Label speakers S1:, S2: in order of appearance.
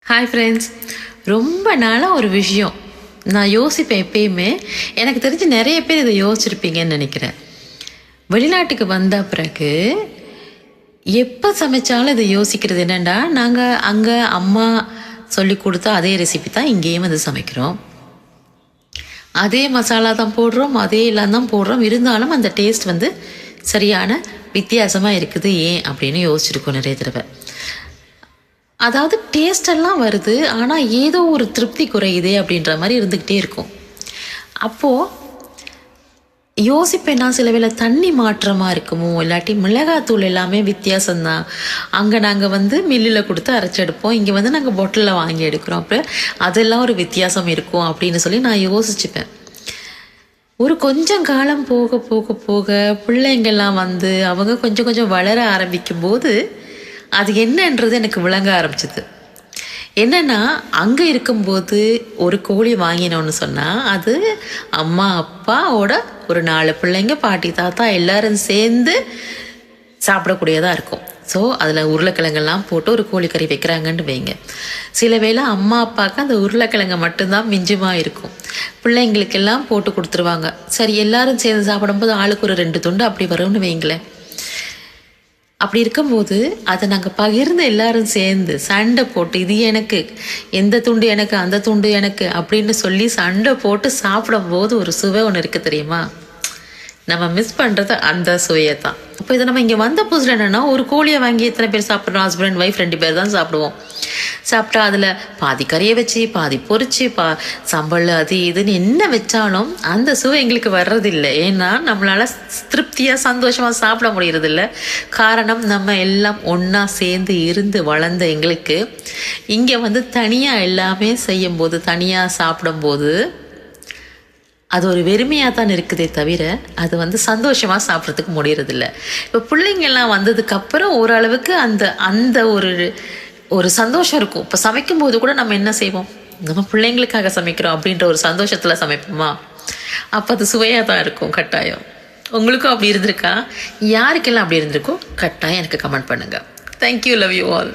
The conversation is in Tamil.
S1: Hi friends. ரொம்ப நாளாக ஒரு விஷயம் நான் யோசிப்பேன் எப்பயுமே. எனக்கு தெரிஞ்சு நிறைய பேர் இதை யோசிச்சிருப்பீங்கன்னு நினைக்கிறேன். வெளிநாட்டுக்கு வந்த பிறகு எப்போ சமைச்சாலும் இதை யோசிக்கிறது என்னென்னா, நாங்கள் அங்கே அம்மா சொல்லி கொடுத்தா அதே ரெசிபி தான் இங்கேயும் வந்து சமைக்கிறோம். அதே மசாலா தான் போடுறோம், அதே எல்லாம் தான் போடுறோம். இருந்தாலும் அந்த டேஸ்ட் வந்து சரியான வித்தியாசமாக இருக்குது. ஏன் அப்படின்னு யோசிச்சிருக்கோம் நிறைய தடவை. அதாவது டேஸ்டெல்லாம் வருது, ஆனால் ஏதோ ஒரு திருப்தி குறையுதே அப்படின்ற மாதிரி இருந்துக்கிட்டே இருக்கும். அப்போது யோசிப்பேன், நான் சில வேளை தண்ணி மாற்றமாக இருக்குமோ, இல்லாட்டி மிளகாத்தூள் எல்லாமே வித்தியாசம்தான். அங்கே நாங்கள் வந்து மில்லில் கொடுத்து அரைச்செடுப்போம், இங்கே வந்து நாங்கள் பொட்டலில் வாங்கி எடுக்கிறோம். அப்போ அதெல்லாம் ஒரு வித்தியாசம் இருக்கும் அப்படின்னு சொல்லி நான் யோசிச்சுப்பேன். ஒரு கொஞ்சம் காலம் போக போக போக பிள்ளைங்கள்லாம் வந்து அவங்க கொஞ்சம் கொஞ்சம் வளர ஆரம்பிக்கும் போது அது என்னன்றது எனக்கு விளங்க ஆரம்பிச்சிது. என்னென்னா, அங்கே இருக்கும்போது ஒரு கோழி வாங்கினோன்னு சொன்னால் அது அம்மா அப்பாவோட ஒரு 4 பிள்ளைங்க, பாட்டி தாத்தா எல்லோரும் சேர்ந்து சாப்பிடக்கூடியதாக இருக்கும். ஸோ அதில் உருளைக்கிழங்கெல்லாம் போட்டு ஒரு கோழிக்கறி வைக்கிறாங்கன்னு வைங்க. சில வேளை அம்மா அப்பாவுக்கு அந்த உருளைக்கிழங்கு மட்டும்தான் மிஞ்சுமாக இருக்கும். பிள்ளைங்களுக்கெல்லாம் போட்டு கொடுத்துருவாங்க. சரி, எல்லோரும் சேர்ந்து சாப்பிடும்போது ஆளுக்கு ஒரு 2 துண்டு அப்படி வரும்னு வைங்களேன். அப்படி இருக்கும்போது அதை நாங்கள் பகிர்ந்து எல்லாரும் சேர்ந்து சண்டை போட்டு, இது எனக்கு, எந்த துண்டு எனக்கு, அந்த துண்டு எனக்கு அப்படின்னு சொல்லி சண்டை போட்டு சாப்பிடும்போது ஒரு சுவை ஒன்று இருக்குது தெரியுமா? நம்ம மிஸ் பண்ணுறது அந்த சுவையை தான். இப்போ இதை நம்ம இங்கே வந்த புதுசில் என்னென்னா, ஒரு கோழியை வாங்கி எத்தனை பேர் சாப்பிட்றோம்? ஹஸ்பண்ட் ஒய்ஃப் 2 பேர் தான் சாப்பிடுவோம். சாப்பிட்டா அதில் பாதி கறியை வச்சு பாதி பொரிச்சு சம்பல் அது இதுன்னு என்ன வச்சாலும் அந்த சுவை எங்களுக்கு வர்றதில்லை. ஏன்னா நம்மளால் திருப்தியாக சந்தோஷமாக சாப்பிட முடியறதில்ல. காரணம், நம்ம எல்லாம் ஒன்றா சேர்ந்து இருந்து வளர்ந்த எங்களுக்கு இங்கே வந்து தனியாக எல்லாமே செய்யும்போது, தனியாக சாப்பிடும்போது அது ஒரு வெறுமையாக தான் இருக்குதே தவிர அது வந்து சந்தோஷமாக சாப்பிட்றதுக்கு முடியறதில்ல. இப்போ பிள்ளைங்கள்லாம் வந்ததுக்கப்புறம் ஓரளவுக்கு அந்த அந்த ஒரு சந்தோஷம் இருக்கும். இப்போ சமைக்கும்போது கூட நம்ம என்ன செய்வோம்? நம்ம பிள்ளைங்களுக்காக சமைக்கிறோம் அப்படின்ற ஒரு சந்தோஷத்தில் சமைப்போமா? அப்போ அது சுவையாக தான் இருக்கும் கட்டாயம். உங்களுக்கும் அப்படி இருந்திருக்கா? யாருக்கெல்லாம் அப்படி இருந்திருக்கோ கட்டாயம் எனக்கு கமெண்ட் பண்ணுங்கள். Thank you, love you all.